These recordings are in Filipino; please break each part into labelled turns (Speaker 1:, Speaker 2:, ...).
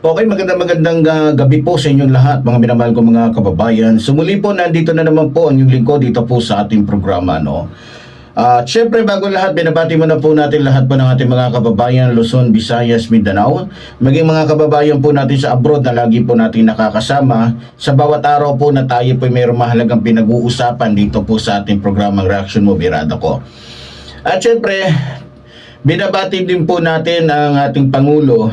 Speaker 1: Okay, magandang gabi po sa inyong lahat, mga minamahal ko mga kababayan. Sumuli po, nandito na naman po ang inyong lingkod dito po sa ating programa, no? At syempre, bago lahat, binabati muna po natin lahat po ng ating mga kababayan, Luzon, Visayas, Mindanao. Maging mga kababayan po natin sa abroad na lagi po natin nakakasama. Sa bawat araw po na tayo po mayroong mahalagang pinag-uusapan dito po sa ating programang Reaction Mo, Birada Ko. At syempre, binabati din po natin ang ating Pangulong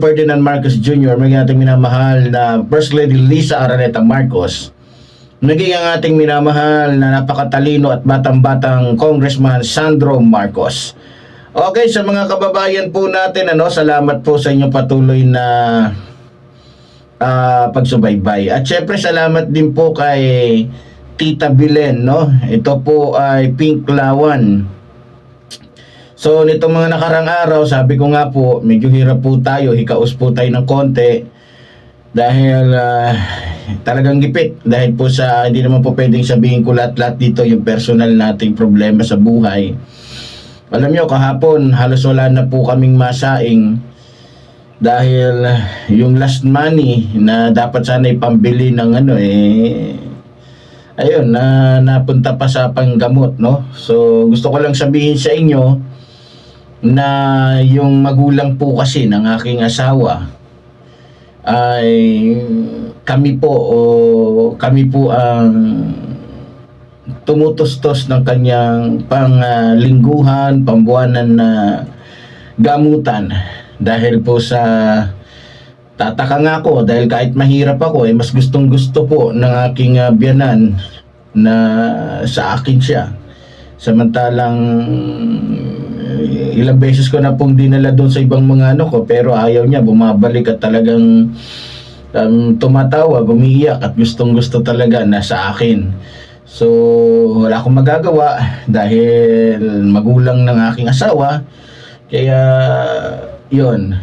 Speaker 1: Ferdinand Marcos Jr., maging ating minamahal na First Lady Liza Araneta Marcos, naging ang ating minamahal na napakatalino at batang-batang Congressman Sandro Marcos. Okay, sa mga kababayan po natin, salamat po sa inyong patuloy na pagsubaybay. At syempre, salamat din po kay Tita Bilen, no? Ito po ay Pink Lawan. So nitong mga nakarang araw, sabi ko nga po, medyo hirap po tayo, hikaos po tayo ng konti dahil talagang gipit. Dahil po sa, hindi naman po pwedeng sabihin ko lahat-lahat dito yung personal nating problema sa buhay. Alam nyo, kahapon halos wala na po kaming masaing dahil yung last money na dapat sana ipambili ng ayun, napunta pa sa panggamot, no? So gusto ko lang sabihin sa inyo na yung magulang po kasi ng aking asawa ay kami po ang tumutustos ng kanyang panglingguhan, pambuanan na gamutan dahil po sa tataka nga ako dahil kahit mahirap ako mas gustong gusto po ng aking biyanan na sa akin siya, samantalang ilang beses ko na pong dinala doon sa ibang mga ko, pero ayaw niya, bumabalik at talagang tumatawa, umiiyak at gustong gusto talaga na sa akin. So wala akong magagawa dahil magulang ng aking asawa. Kaya yun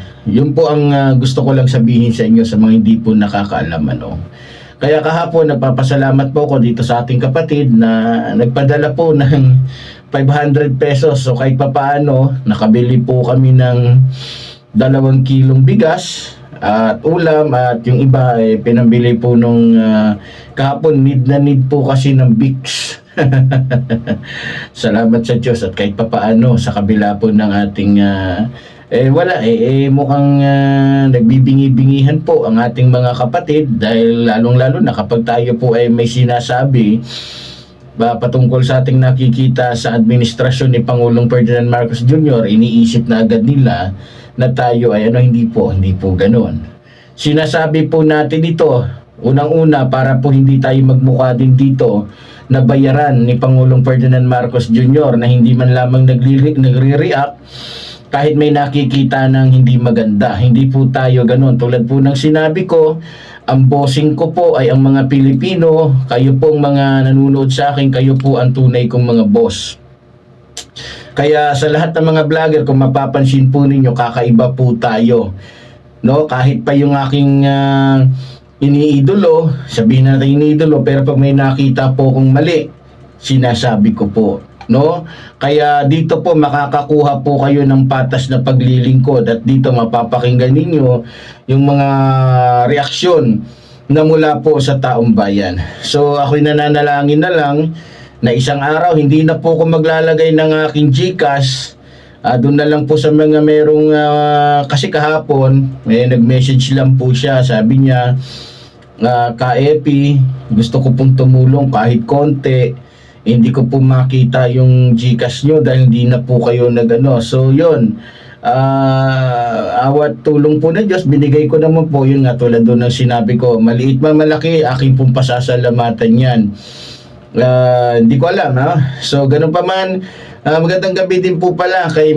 Speaker 1: po ang gusto ko lang sabihin sa inyo sa mga hindi po nakakaalam, Kaya kahapon nagpapasalamat po ako dito sa ating kapatid na nagpadala po ng 500 pesos. So kahit papaano, nakabili po kami ng 2 kilong bigas at ulam, at yung iba ay pinambili po nung kahapon, need na need po kasi ng Vicks. Salamat sa Diyos at kahit papaano sa kabila po ng ating mukhang nagbibingi-bingihan po ang ating mga kapatid dahil lalong-lalo na kapag tayo po ay may sinasabi patungkol sa ating nakikita sa administrasyon ni Pangulong Ferdinand Marcos Jr., iniisip na agad nila na tayo ay hindi po ganoon. Sinasabi po natin ito, unang-una, para po hindi tayo magmukha din dito na bayaran ni Pangulong Ferdinand Marcos Jr. na hindi man lamang nagre-react kahit may nakikita ng hindi maganda. Hindi po tayo ganoon. Tulad po ng sinabi ko, ang bossing ko po ay ang mga Pilipino. Kayo pong mga nanonood sa akin, kayo po ang tunay kong mga boss. Kaya sa lahat ng mga vlogger, kung mapapansin po ninyo, kakaiba po tayo, no? Kahit pa yung aking iniidolo, sabihin natin iniidolo, pero pag may nakita po kong mali, sinasabi ko po, no? Kaya dito po makakakuha po kayo ng patas na paglilingkod at dito mapapakinggan ninyo yung mga reaksyon na mula po sa taong bayan. So ako'y nananalangin na lang na isang araw hindi na po ako maglalagay ng aking GCash. Doon na lang po sa mga merong kasi kahapon nag-message lang po siya, sabi niya ka-Epi, gusto ko pong tumulong kahit konti. Hindi ko po makita yung GCash nyo dahil hindi na po kayo nagano. So yun, awat tulong po na Diyos, binigay ko naman po yun nga tulad doon ng sinabi ko, maliit man malaki, aking pong pasasalamatan yan. Hindi ko alam, ha? So ganun pa man, magandang gabi din po pala kay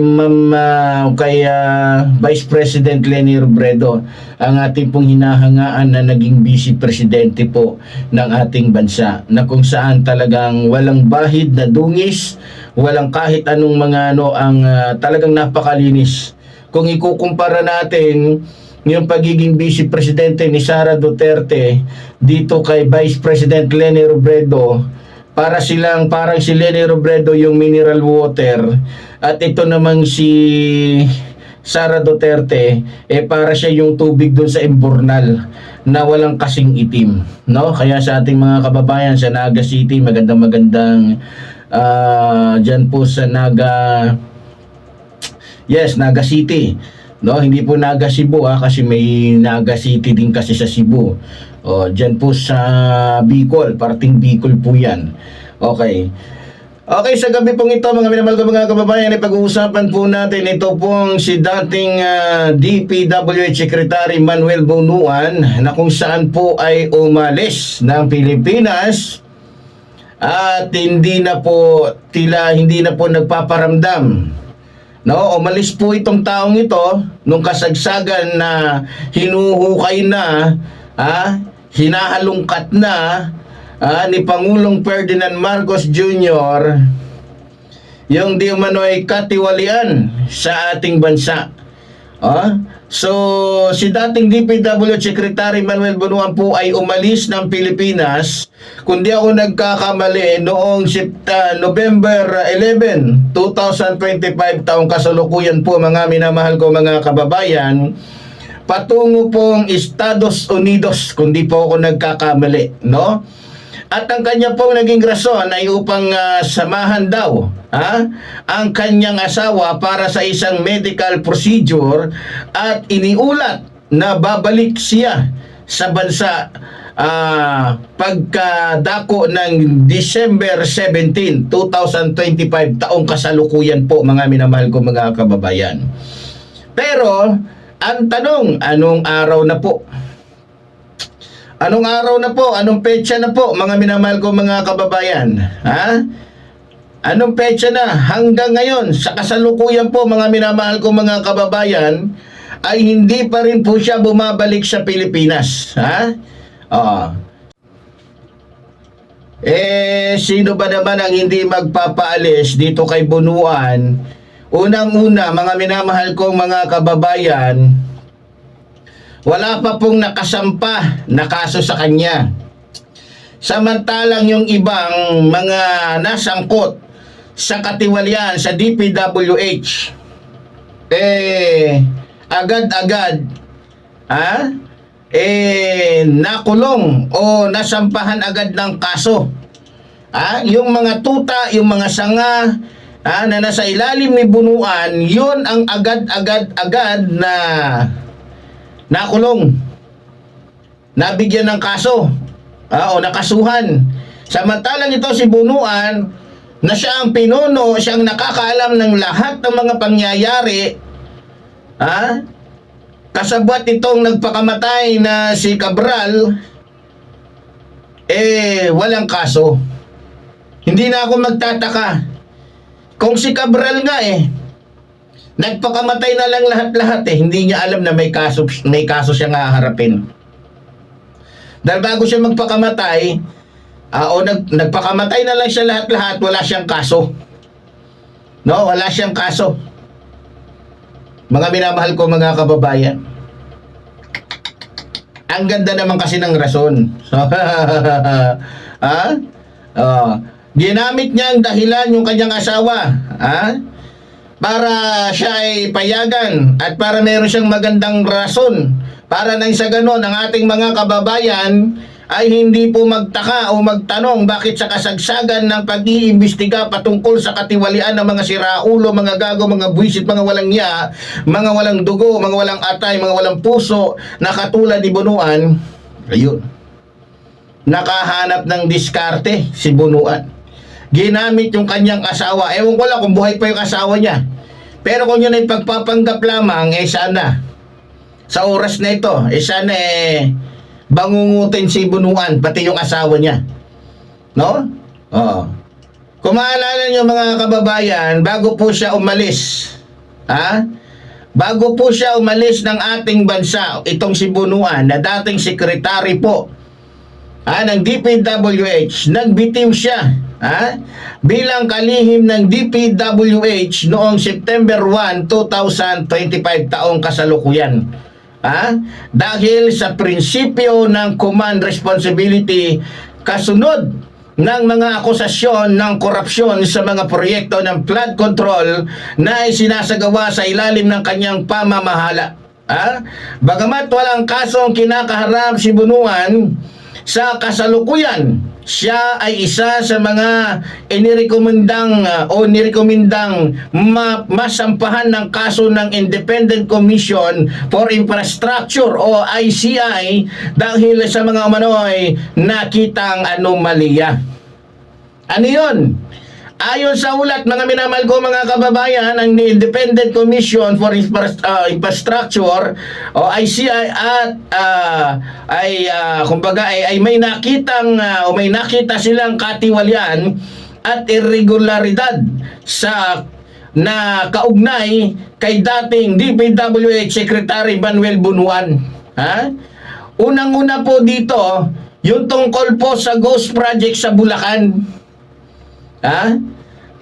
Speaker 1: Vice President Leni Robredo, ang ating pong hinahangaan na naging vice presidente po ng ating bansa, na kung saan talagang walang bahid na dungis, walang kahit anong mga ang talagang napakalinis. Kung ikukumpara natin yung pagiging vice presidente ni Sara Duterte dito kay Vice President Leni Robredo, parang si Leni Robredo yung mineral water at ito namang si Sara Duterte, para siya yung tubig doon sa Imbornal na walang kasing itim, no? Kaya sa ating mga kababayan sa Naga City, magandang dyan po sa Naga City, no? Hindi po Naga Cebu, kasi may Naga City din kasi sa Cebu. Dyan po sa Bicol, parting Bicol po yan. Okay. Okay, sa gabi pong ito, mga minamahal ko mga kababayan, pag-uusapan po natin ito pong si dating DPWH Secretary Manuel Bunuan, na kung saan po ay umalis ng Pilipinas at hindi na po nagpaparamdam. No, umalis po itong taong ito nung kasagsagan na hinuhukay na, hinahalungkat na ni Pangulong Ferdinand Marcos Jr. yung di umano'y katiwalian sa ating bansa. So, si dating DPWH Secretary Manuel Bunuan po ay umalis ng Pilipinas, kundi ako nagkakamali, noong November 11, 2025, taong kasalukuyan po, mga minamahal ko mga kababayan, patungo pong Estados Unidos, kundi po ako nagkakamali, no? At ang kanya pong naging rason ay upang samahan daw ang kanyang asawa para sa isang medical procedure, at iniulat na babalik siya sa bansa pagkadako ng December 17, 2025, taong kasalukuyan po, mga minamahal ko mga kababayan. Pero ang tanong, anong araw na po? Anong araw na po? Anong petsa na po, mga minamahal ko mga kababayan? Anong petsa na? Hanggang ngayon, sa kasalukuyan po, mga minamahal ko mga kababayan, ay hindi pa rin po siya bumabalik sa Pilipinas. Sino ba naman ang hindi magpapaalis dito kay Bunuan? Unang-una, mga minamahal kong mga kababayan, wala pa pong nakasampa na kaso sa kanya. Samantalang yung ibang mga nasangkot sa katiwalian sa DPWH, agad-agad nakulong o nasampahan agad ng kaso. Yung mga tuta, yung mga sanga na nasa ilalim ni Bunuan, yun ang agad-agad na nakulong, nabigyan ng kaso, o nakasuhan. Samantalang ito si Bunuan, na siya ang pinuno, siyang nakakaalam ng lahat ng mga pangyayari, kasabwat itong nagpakamatay na si Cabral, walang kaso. Hindi na ako magtataka kung si Cabral nga nagpakamatay na lang lahat-lahat, hindi niya alam na may kaso siya nga harapin. Dahil bago siya magpakamatay, nagpakamatay na lang siya lahat-lahat, wala siyang kaso. No, wala siyang kaso. Mga minamahal ko mga kababayan, ang ganda naman kasi ng rason. Ginamit niya ang dahilan yung kanyang asawa, para siya ay payagan at para meron siyang magandang rason para nang sa ganon ang ating mga kababayan ay hindi po magtaka o magtanong bakit sa kasagsagan ng pag-iimbestiga patungkol sa katiwalian ng mga siraulo, mga gago, mga buwisit, mga walang niya, mga walang dugo, mga walang atay, mga walang puso na katulad ni Bunuan, ayun, nakahanap ng diskarte si Bunuan. Ginamit yung kanyang asawa. Ewan ko lang kung buhay pa yung asawa niya. Pero kung yun ay pagpapanggap lamang, sana sa oras na ito, sana bangungutin si Bunuan, pati yung asawa niya. No? Kung maalala nyo mga kababayan, bago po siya umalis, bago po siya umalis ng ating bansa, itong si Bunuan, na dating sekretary po ng DPWH, nagbitiw siya bilang kalihim ng DPWH noong September 1, 2025, taong kasalukuyan. Dahil sa prinsipyo ng command responsibility, kasunod ng mga akusasyon ng korupsyon sa mga proyekto ng flood control na isinasagawa sa ilalim ng kanyang pamamahala. Bagamat walang kasong kinakaharap si Bunuan, sa kasalukuyan, siya ay isa sa mga nirekomendang masampahan ng kaso ng Independent Commission for Infrastructure o ICI dahil sa mga umano'y nakitang anomalya. Ano yun? Ayon sa ulat, mga minamahal ko mga kababayan, ang Independent Commission for Infrastructure o ICI at ay may nakita silang katiwalian at irregularidad sa na kaugnay kay dating DPWH Secretary Manuel Bunuan. Unang-una po dito, yung tungkol po sa ghost project sa Bulacan.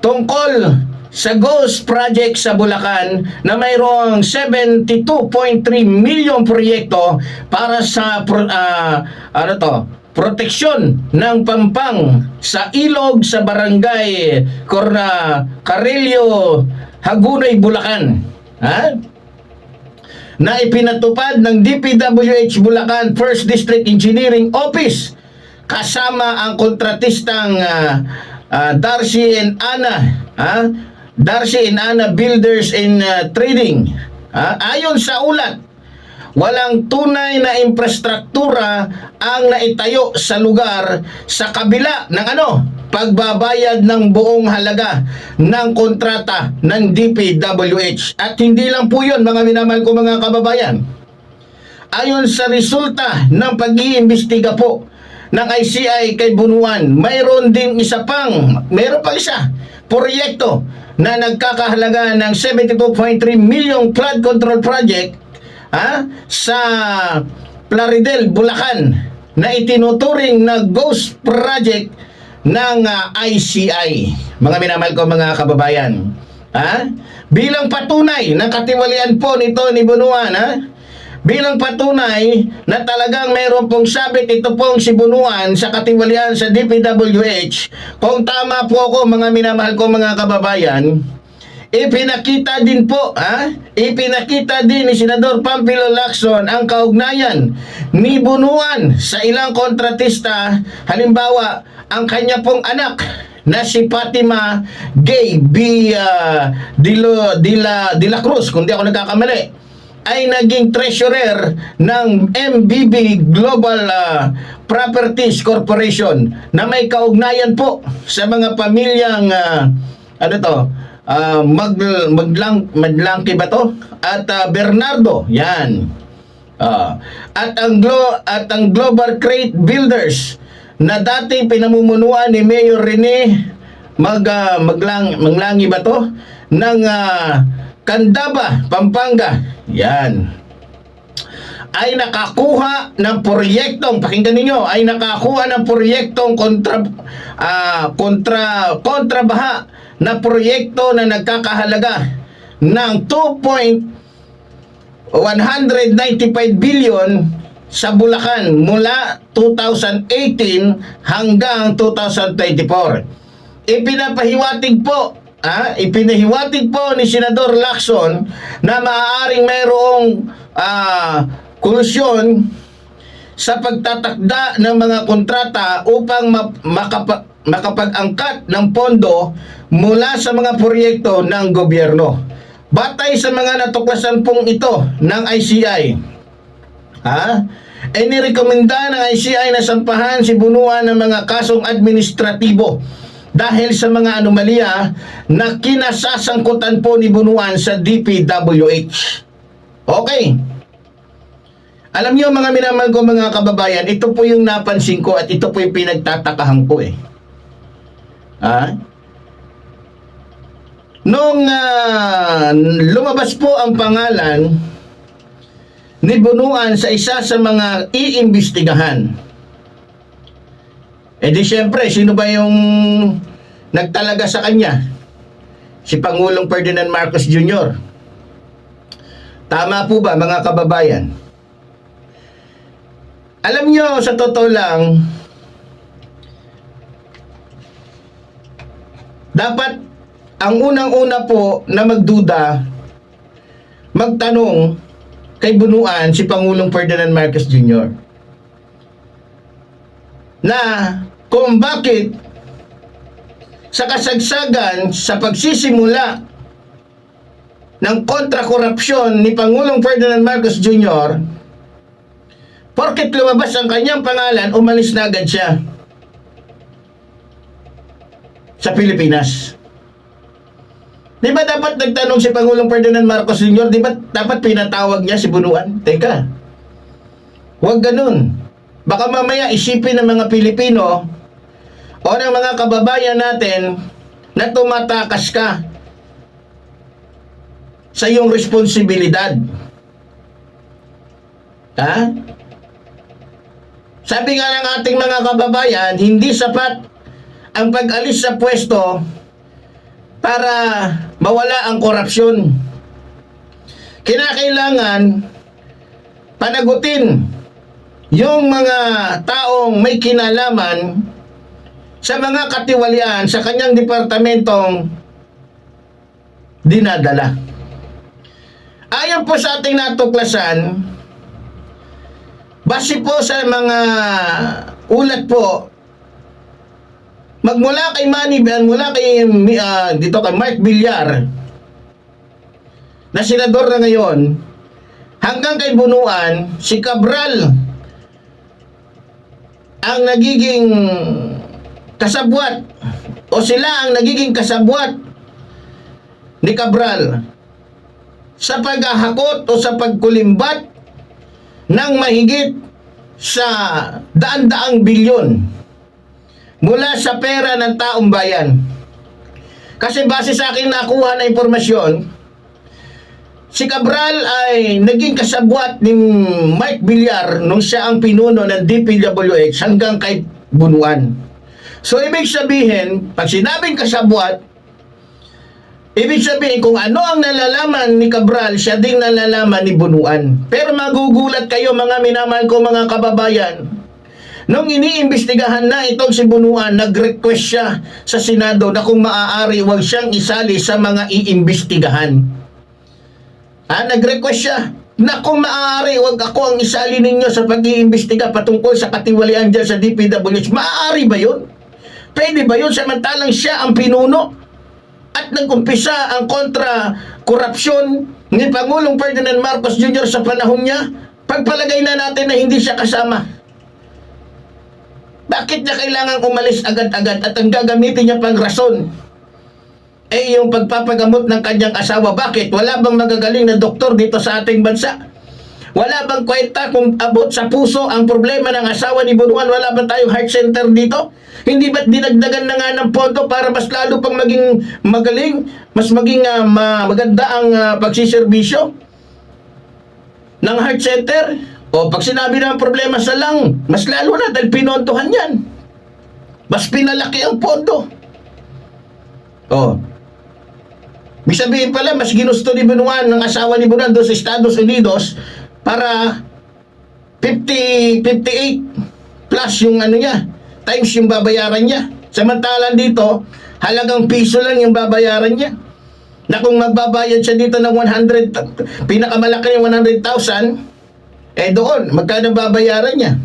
Speaker 1: Tungkol sa ghost project sa Bulacan na mayroong 72.3 milyong proyekto para sa proteksyon ng pampang sa ilog sa barangay Carillo, Hagunoy, Bulacan. Na ipinatupad ng DPWH Bulacan 1st District Engineering Office kasama ang kontratistang Darcy and Anna Builders and Trading. Ayon sa ulat, walang tunay na infrastruktura ang naitayo sa lugar sa kabila ng pagbabayad ng buong halaga ng kontrata ng DPWH. At hindi lang po yun, mga minamahal ko mga kababayan. Ayon sa resulta ng pag-iimbestiga po ng ICI kay Bunuan, mayroon pa isa proyekto na nagkakahalaga ng 72.3 milyong flood control project sa Plaridel, Bulacan na itinuturing na ghost project ng ICI. Mga minamahal ko mga kababayan, bilang patunay ng katiwalian po nito ni Bunuan, bilang patunay na talagang mayroon pong sabit ito pong si Bunuan sa katiwalian sa DPWH, kung tama po ako mga minamahal ko mga kababayan, ipinakita din ni Senador Pampilo Lacson ang kaugnayan ni Bunuan sa ilang kontratista. Halimbawa, ang kanya pong anak na si Fatima Gay de la Cruz, kung di ako nagkakamali, ay naging treasurer ng MBB Global Properties Corporation na may kaugnayan po sa mga pamilyang Madlangki ba to? At Bernardo, yan. At ang Global Crate Builders na dating pinamumunuan ni Mayor Rene Maglangi ba to? Ng Candaba, Pampanga, yan, ay nakakuha ng proyektong, pakinggan ninyo, ay nakakuha ng proyektong kontrabaha na proyekto na nagkakahalaga ng 2.195 billion sa Bulacan mula 2018 hanggang 2024. Ipinahiwatig po ni Senador Lacson na maaaring mayroong kolusyon sa pagtatakda ng mga kontrata upang makapag-angkat ng pondo mula sa mga proyekto ng gobyerno. Batay sa mga natuklasan pong ito ng ICI, nirekomenda ng ICI na sampahan si Bunuan ng mga kasong administratibo dahil sa mga anomalya na kinasasangkutan po ni Bunuan sa DPWH. Okay. Alam niyo mga minamahal ko mga kababayan, ito po yung napansin ko at ito po yung pinagtatakahan ko Nung lumabas po ang pangalan ni Bunuan sa isa sa mga iimbestigahan, di syempre, sino ba yung nagtalaga sa kanya? Si Pangulong Ferdinand Marcos Jr. Tama po ba mga kababayan? Alam nyo, sa totoo lang, dapat ang unang-una po na magduda, magtanong kay Bunuan si Pangulong Ferdinand Marcos Jr. na kung bakit sa kasagsagan sa pagsisimula ng kontra-korupsyon ni Pangulong Ferdinand Marcos Jr., porket lumabas ang kanyang pangalan, umalis na agad siya sa Pilipinas. Di ba dapat nagtanong si Pangulong Ferdinand Marcos Jr., di ba dapat pinatawag niya si Bunuan? Teka, huwag ganun. Baka mamaya isipin ng mga Pilipino o ng mga kababayan natin na tumatakas ka sa iyong responsibilidad. Ha? Sabi nga ng ating mga kababayan, hindi sapat ang pag-alis sa pwesto para mawala ang korupsyon. Kinakailangan panagutin yung mga taong may kinalaman sa mga katiwalian sa kanyang departamentong dinadala. Ayon po sa ating natuklasan, base po sa mga ulat po, magmula kay mula kay dito kay Mark Villar na senador na ngayon, hanggang kay Bunuan, si Cabral ang nagiging kasabwat o sila ang nagiging kasabwat ni Cabral sa paghahakot o sa pagkulimbat ng mahigit sa daan-daang bilyon mula sa pera ng taong bayan. Kasi base sa aking nakuha na impormasyon, si Cabral ay naging kasabwat ni Mike Villar nung siya ang pinuno ng DPWH hanggang kay Bunuan. So ibig sabihin, pag sinabing kasabwat, ibig sabihin kung ano ang nalalaman ni Cabral, siya ding nalalaman ni Bunuan. Pero magugulat kayo mga minamahal ko mga kababayan, nung iniimbestigahan na itong si Bunuan, nag-request siya sa Senado na kung maaari wag siyang isali sa mga iimbestigahan. Nag-request siya na kung maaari wag ako ang isali ninyo sa pag-iimbestiga patungkol sa katiwalian dyan sa DPWH. Maaari ba yun? Pwede ba yun samantalang siya ang pinuno at nag-umpisa ang kontra-korupsyon ni Pangulong Ferdinand Marcos Jr. sa panahon niya? Pagpalagay na natin na hindi siya kasama. Bakit niya kailangang umalis agad-agad at ang gagamitin niya pang rason yung pagpapagamot ng kanyang asawa? Bakit? Wala bang magagaling na doktor dito sa ating bansa? Wala bang kwenta kung abot sa puso ang problema ng asawa ni Bunuan? Wala ba tayong heart center dito? Hindi ba't dinagdagan na nga ng pondo para mas lalo pang maging magaling, mas maging maganda ang pagsiservisyo ng heart center? O pag sinabi na ang problema sa lung, mas lalo na dahil pinondohan yan. Mas pinalaki ang pondo. May sabihin pala, mas ginusto ni Bunuan ng asawa ni Bunuan doon sa Estados Unidos para 58 plus yung niya, times yung babayaran niya. Samantalang dito, halagang piso lang yung babayaran niya. Na kung magbabayad siya dito ng 100, pinakamalaki yung 100,000, doon, magkano babayaran niya?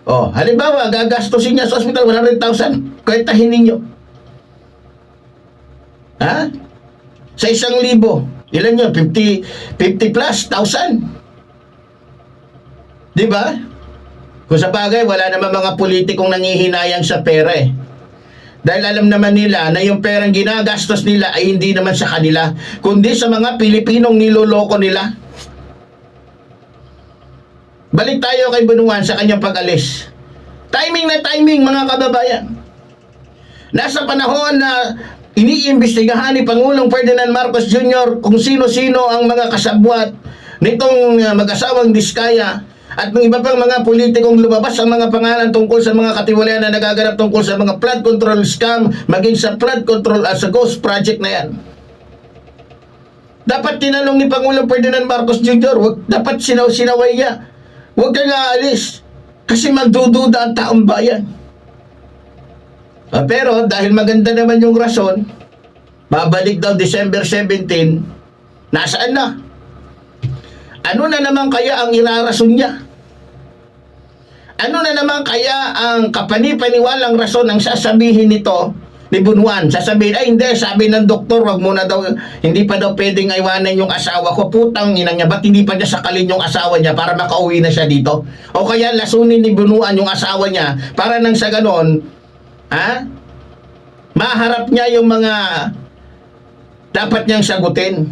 Speaker 1: Halimbawa, gagastusin niya sa ospital 100,000, kwentahin ninyo. Sa 1,000, ilan yun? 50 plus, 1,000. Diba? Kung sa bagay, wala naman mga politikong nangihinayang sa pera Dahil alam naman nila na yung perang ginagastos nila ay hindi naman sa kanila, kundi sa mga Pilipinong niloloko nila. Balik tayo kay Bunuan sa kanyang pag-alis. Timing na timing mga kababayan. Nasa panahon na iniimbestigahan ni Pangulong Ferdinand Marcos Jr. kung sino-sino ang mga kasabwat nitong mag-asawang Diskaya at ng iba pang mga politikong lumabas ang mga pangalan tungkol sa mga katiwalian na nagaganap tungkol sa mga flood control scam, maging sa flood control sa ghost project na yan. Dapat tinanong ni Pangulong Ferdinand Marcos Jr., dapat sinaway niya. Huwag kang aalis kasi magdududa ang taong bayan. Pero dahil maganda naman yung rason, babalik daw December 17, nasaan na? Ano na naman kaya ang irarason niya? Ano na naman kaya ang kapanipaniwalang rason ang sasabihin nito ni Bunuan? Sasabihin, ay hindi, sabi ng doktor, wag mo na daw, hindi pa daw pwedeng iwanan yung asawa ko. Putang ina niya, ba't hindi pa niya sakalin yung asawa niya para makauwi na siya dito? O kaya lasunin ni Bunuan yung asawa niya para nang sa ganon, maharap niya yung mga dapat niyang sagutin.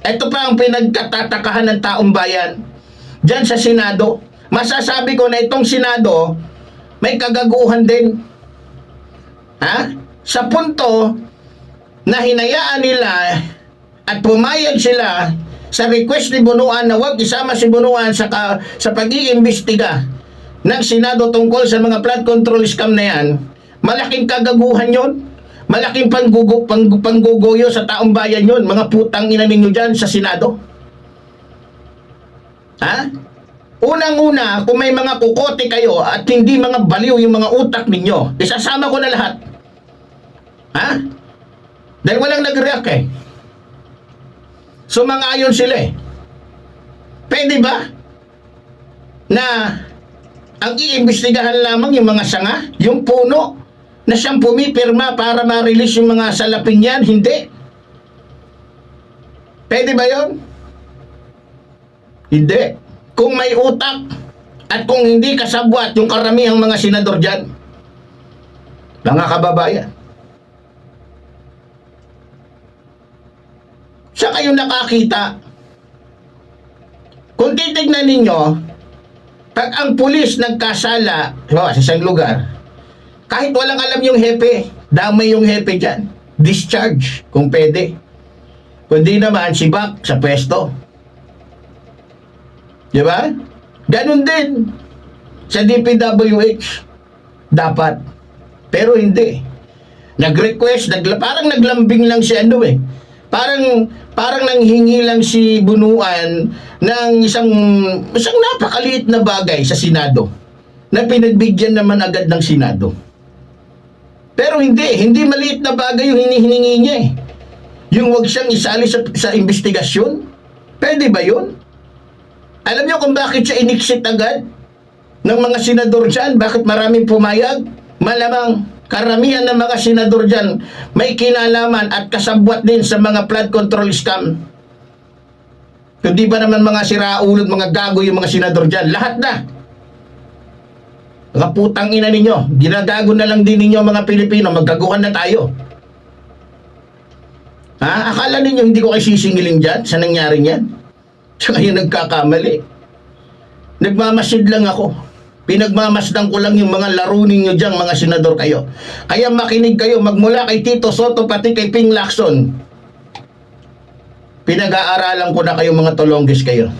Speaker 1: Ito pa ang pinagkatatakahan ng taong bayan. Diyan sa Senado, masasabi ko na itong Senado may kagaguhan din. Sa punto na hinayaan nila at pumayag sila sa request ni Bunuan na wag isama si Bunuan sa pag-iimbestiga ng Senado tungkol sa mga flood control scam na yan. Malaking kagaguhan yon. Malaking pangguguyo sa taong bayan yon, mga putang ina ninyo dyan sa Senado. Unang-una, kung may mga kukote kayo at hindi mga baliw yung mga utak ninyo, isasama ko na lahat. Dahil walang nag-react eh. Sumang-ayon sila eh. Pwede ba na ang iimbestigahan lamang yung mga sanga, yung puno, na siyang pumipirma para ma-release yung mga salapin yan? Hindi. Pwede ba yun? Hindi. Kung may utak at kung hindi kasabwat yung karamihang mga senador dyan, mga kababayan, sa kayo nakakita, kung titignan ninyo, pag ang pulis nagkasala sa isang lugar, kahit walang alam yung hepe, damay yung hepe dyan, discharge kung pwede. Kundi naman sibak sa pwesto. Diba? Ganun din sa DPWH. Dapat. Pero hindi. Nag-request, parang naglambing lang si ano eh. Parang nanghingi lang si Bunuan ng isang napakaliit na bagay sa Senado na pinagbigyan naman agad ng Senado. Pero hindi maliit na bagay yung hinihingi niya eh. Yung wag siyang isali sa investigasyon. Pwede ba yun? Alam niyo kung bakit siya iniksit agad ng mga senador dyan? Bakit maraming pumayag? Malamang karamihan ng mga senador dyan may kinalaman at kasabwat din sa mga flood control scam. Hindi ba naman mga siraulod, mga gago yung mga senador dyan? Lahat na. Mga putang ina ninyo. Ginagago na lang din ninyo mga Pilipino. Maggaguhan na tayo. Akala ninyo hindi ko kayo sisingilin dyan sa nangyaring yan? Sa kayo nagkakamali. Nagmamasid lang ako. Pinagmamasdan ko lang yung mga laro ninyo dyan, mga senador kayo. Kaya makinig kayo magmula kay Tito Soto pati kay Ping Lacson. Pinag-aaralan ko na kayo mga tolonggis kayo.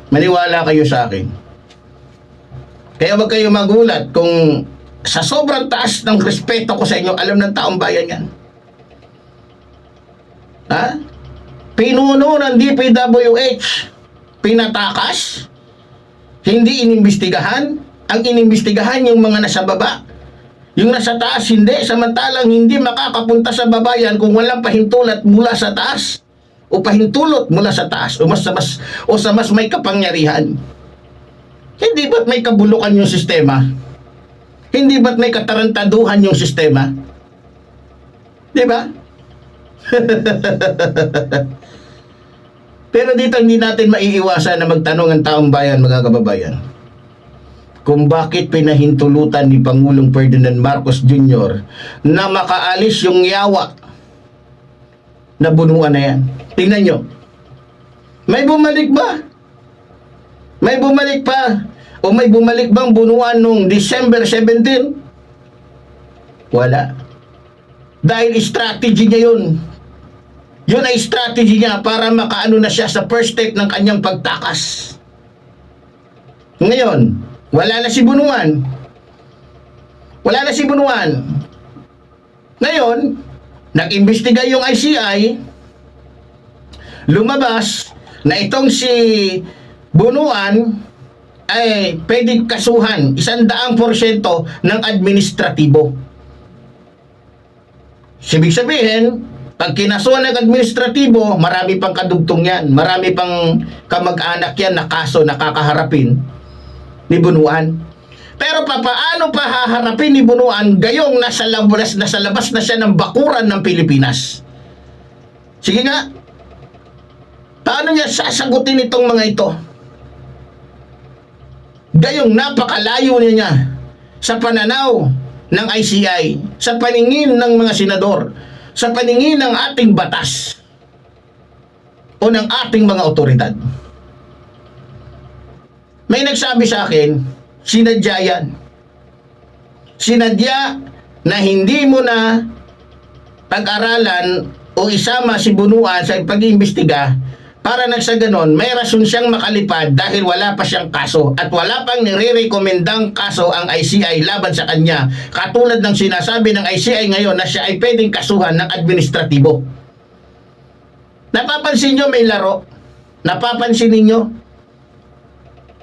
Speaker 1: Maniwala kayo sa akin. Kaya wag kayo magulat kung sa sobrang taas ng respeto ko sa inyo, alam ng taong bayan yan. Pinuno ng DPWH, pinatakas, hindi inimbestigahan. Ang inimbestigahan yung mga nasa baba. Yung nasa taas hindi, samantalang hindi makakapunta sa baba yan kung walang pahintulot mula sa taas o pahintulot mula sa taas o sa mas may kapangyarihan. Hindi ba't may kabulukan yung sistema? Hindi ba't may katarantaduhan yung sistema? Di ba? Pero dito hindi natin maiiwasan na magtanong ang taong bayan, mga kababayan, kung bakit pinahintulutan ni Pangulong Ferdinand Marcos Jr. na makaalis yung yawa na Bunuan na yan. Tingnan nyo. May bumalik ba? May bumalik pa? O may bumalik bang Bunuan nung December 17? Wala. Dahil strategy niya yun. Yun ay strategy niya para makaano na siya sa first step ng kanyang pagtakas. Ngayon, wala na si Bunuan. Wala na si Bunuan. Ngayon, nag-imbestiga yung ICI, lumabas na itong si Bunuan ay pwedeng kasuhan 100% ng administratibo. Ibig sabihin, pag kinasuhan ng administratibo, marami pang kadugtong yan. Marami pang kamag-anak yan na kaso nakakaharapin ni Bunuan. Pero paano pa haharapin ni Bunuan gayong nasa labas na siya ng bakuran ng Pilipinas? Sige nga, paano niya sasagutin itong mga ito? Gayong napakalayo niya sa pananaw ng ICI, sa paningin ng mga senador, sa paningin ng ating batas o ng ating mga otoridad. May nagsabi sa akin, sinadya yan. Sinadya na hindi mo na pag-aralan o isama si Bunuan sa pag-iimbestiga para nang sa ganon, may rason siyang makalipad dahil wala pa siyang kaso at wala pang nire-rekomendang kaso ang ICI laban sa kanya, katulad ng sinasabi ng ICI ngayon na siya ay pwedeng kasuhan ng administratibo. Napapansin nyo may laro? Napapansin ninyo?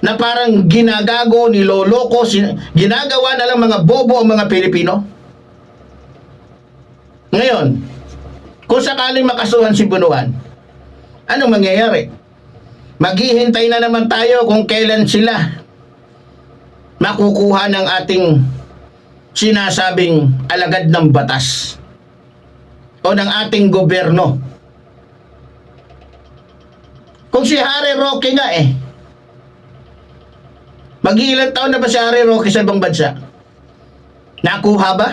Speaker 1: Na parang ginagago, niloloko, ginagawa na lang mga bobo ang mga Pilipino? Ngayon, kung sakaling makasuhan si Bunuan, anong mangyayari? Maghihintay na naman tayo kung kailan sila makukuha ng ating sinasabing alagad ng batas o ng ating gobyerno. Kung si Harry Roque nga mag-iilang taon na ba si Harry Roque sa ibang bansa? Nakuha ba?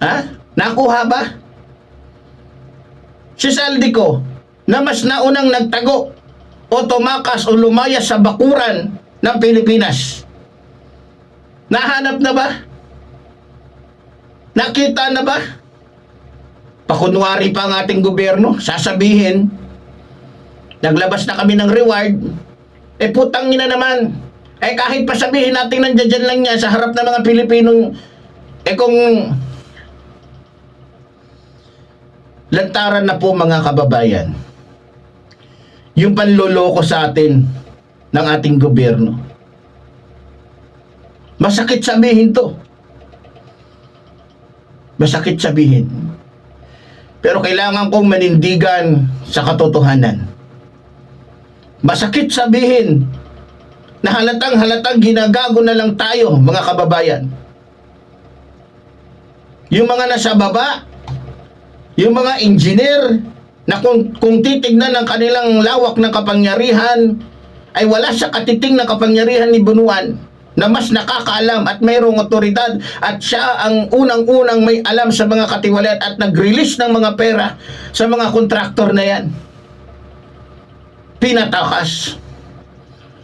Speaker 1: Ha? Nakuha ba? Si Saldico, na mas naunang nagtago o tumakas o lumayas sa bakuran ng Pilipinas, nahanap na ba? Nakita na ba? Pakunwari pa ang ating gobyerno, sasabihin, naglabas na kami ng reward, putang ina naman, kahit pa sabihin natin nandiyan lang niya sa harap ng mga Pilipinong, kung lantaran na po mga kababayan, yung panloloko sa atin ng ating gobyerno. Masakit sabihin to. Masakit sabihin. Pero kailangan kong manindigan sa katotohanan. Masakit sabihin na halatang ginagago na lang tayo, mga kababayan. Yung mga nasa baba, yung mga engineer na kung titignan ng kanilang lawak ng kapangyarihan ay wala sa katiting na kapangyarihan ni Bunuan na mas nakakaalam at mayroong otoridad at siya ang unang-unang may alam sa mga katiwalian at nag-release ng mga pera sa mga kontraktor na yan. Pinatakas.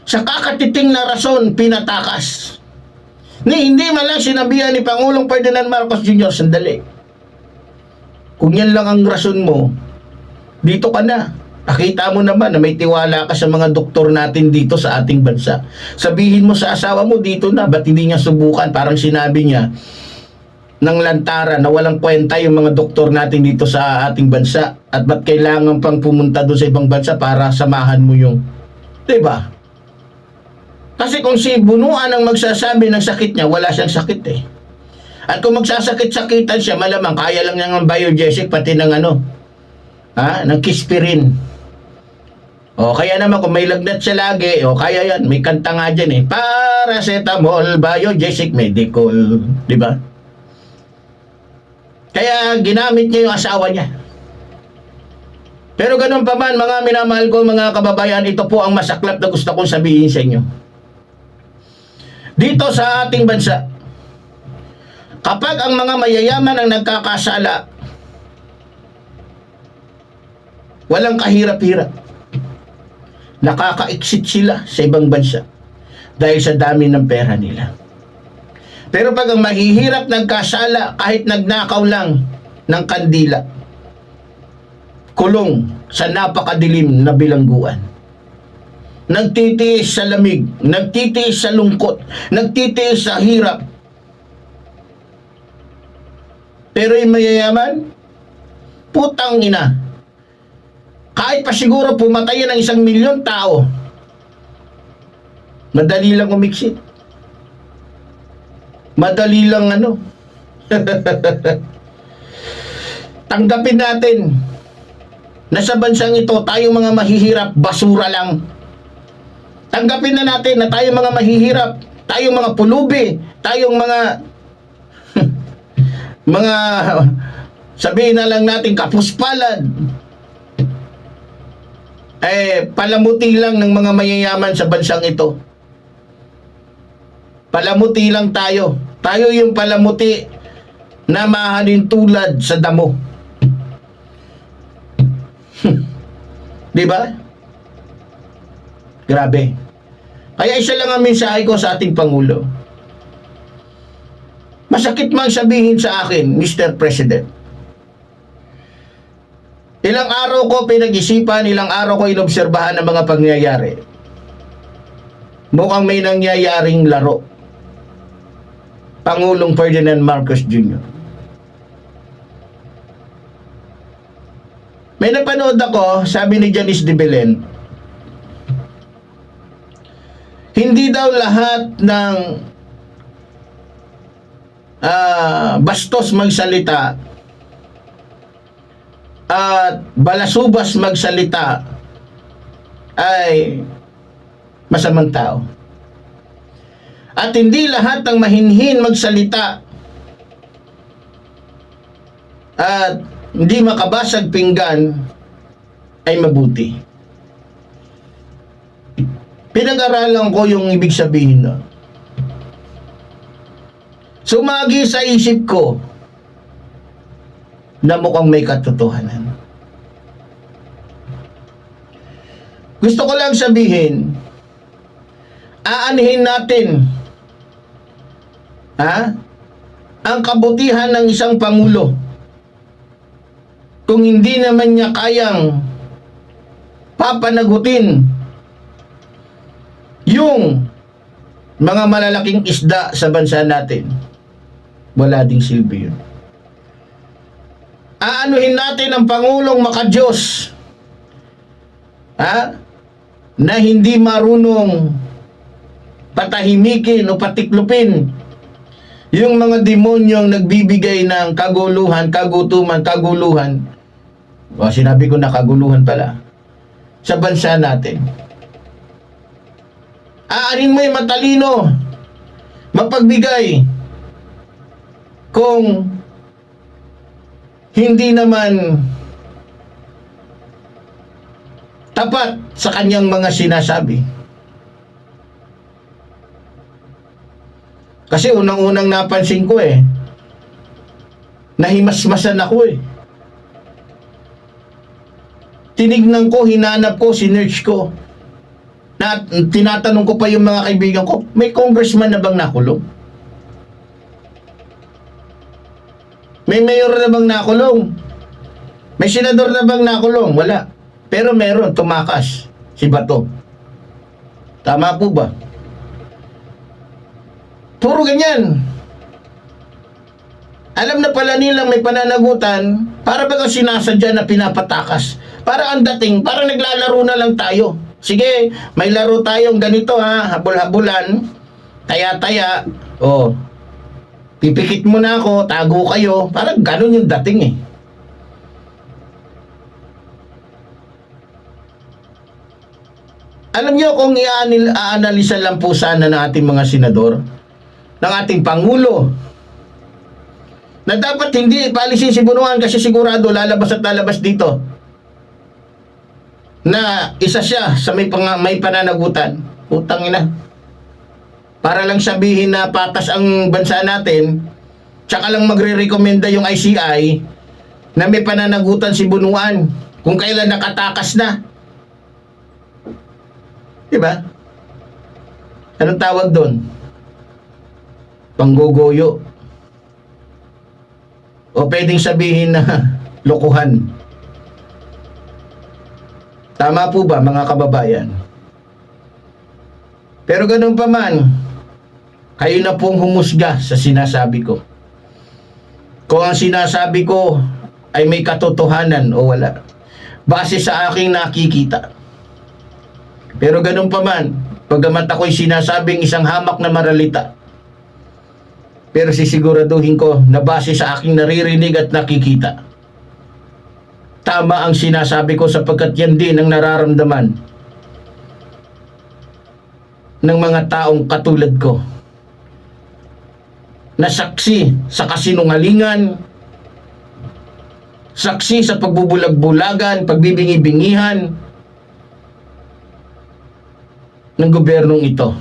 Speaker 1: Sa kakatiting na rason, pinatakas. Hindi man lang sinabihan ni Pangulong Ferdinand Marcos Jr., sandali. Kung yan lang ang rason mo, dito ka na. Pakita mo naman na may tiwala ka sa mga doktor natin dito sa ating bansa. Sabihin mo sa asawa mo dito na, ba't hindi niya subukan? Parang sinabi niya ng lantaran na walang kwenta yung mga doktor natin dito sa ating bansa. At ba't kailangan pang pumunta doon sa ibang bansa para samahan mo yung... Diba? Kasi kung si Bunuan ang magsasabi ng sakit niya, wala siyang sakit At kung magsasakit-sakitan siya, malamang kaya lang niya ng Biogesic pati ng ng Kispirin. O kaya naman kung may lagnat siya lagi, kaya yan, may kanta nga dyan Paracetamol, Biogesic, Medical, di ba? Kaya ginamit niya yung asawa niya. Pero ganun pa man, mga minamahal ko, mga kababayan, ito po ang masaklap na gusto kong sabihin sa inyo. Dito sa ating bansa, kapag ang mga mayayaman ang nagkakasala, walang kahirap-hirap. Nakaka-exit sila sa ibang bansa dahil sa dami ng pera nila. Pero pag ang mahihirap nagkasala, kahit nagnakaw lang ng kandila, kulong sa napakadilim na bilangguan. Nagtitiis sa lamig, nagtitiis sa lungkot, nagtitiis sa hirap. Pero yung mayayaman, putang ina, kahit pa siguro pumatayin ng 1 milyon tao, madali lang umiksit. Madali lang Tanggapin natin na sa bansang ito, tayong mga mahihirap, basura lang. Tanggapin na natin na tayong mga mahihirap, tayong mga pulubi, tayong mga mga sabihin na lang natin kapuspalad, palamuti lang ng mga mayayaman sa bansang ito. Palamuti lang tayo. Tayo yung palamuti na mahalin tulad sa damo. Di ba? Grabe. Kaya isa lang ang mensahe ko sa ating Pangulo. Masakit mang sabihin sa akin, Mr. President. Ilang araw ko pinag-isipan, ilang araw ko inobserbahan ang mga pangyayari. Mukhang may nangyayaring laro. Pangulong Ferdinand Marcos Jr. May napanood ako, sabi ni Janice de Belen, hindi daw lahat ng bastos magsalita at balasubas magsalita ay masamang tao. At hindi lahat ng mahinhin magsalita at hindi makabasag pinggan ay mabuti. Pinag-aralan ko yung ibig sabihin na. Sumagi sa isip ko na mukhang may katotohanan. Gusto ko lang sabihin, aanhin natin ang kabutihan ng isang Pangulo kung hindi naman niya kayang papanagutin yung mga malalaking isda sa bansa natin. Wala ding silbi yun. Aanuhin natin ang Pangulong makadiyos na hindi marunong patahimikin o patiklupin yung mga demonyong nagbibigay ng kaguluhan, kagutuman, kaguluhan. Sinabi ko na kaguluhan pala sa bansa natin. Aanin mo yung matalino, mapagbigay, kung hindi naman tapat sa kanyang mga sinasabi. Kasi unang-unang napansin ko nahimasmasan ako Tinignan ko, hinanap ko, sinearch ko. Na tinatanong ko pa yung mga kaibigan ko, may congressman na bang nakulong? May mayor na bang nakulong? May senador na bang nakulong? Wala. Pero meron, tumakas. Si Bato. Tama po ba? Puro ganyan. Alam na pala nilang may pananagutan, para bagang sinasadya na pinapatakas. Para ang dating, para naglalaro na lang tayo. Sige, may laro tayong ganito habol-habulan, taya-taya, pipikit mo na ako, tago kayo, parang ganun yung dating Alam nyo kung i-analisa lang po sana ng ating mga senador, ng ating Pangulo, na dapat hindi paalisin si Bunuan kasi sigurado lalabas at lalabas dito na isa siya sa may pananagutan. Utang ina. Para lang sabihin na patas ang bansa natin, tsaka lang magre-recommenda yung ICI na may pananagutan si Bunuan kung kailan nakatakas na. Diba? Anong tawag doon? Panggogoyo. O pwedeng sabihin na lokohan. Tama po ba mga kababayan? Pero ganun pa man, kayo na pong humusga sa sinasabi ko. Kung ang sinasabi ko ay may katotohanan o wala. Base sa aking nakikita. Pero ganun pa man, pagamat ako'y sinasabing isang hamak na maralita, Pero sisiguraduhin ko na base sa aking naririnig at nakikita, tama ang sinasabi ko sapagkat yan din ang nararamdaman ng mga taong katulad ko na saksi sa kasinungalingan, saksi sa pagbubulag-bulagan, pagbibingi-bingihan ng gobyernong ito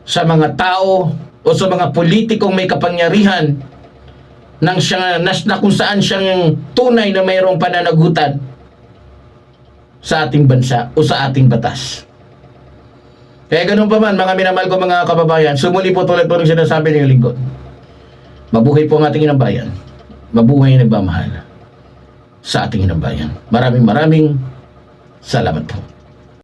Speaker 1: sa mga tao o sa mga politikong may kapangyarihan na kung saan siyang tunay na mayroong pananagutan sa ating bansa o sa ating batas. Kaya ganun pa man, mga minamahal ko mga kababayan, sumuli po tulad po ng sinasabi ng lingkod. Mabuhay po ang ating inang bayan. Mabuhay ang nagmamahal sa ating inang bayan. Maraming salamat po.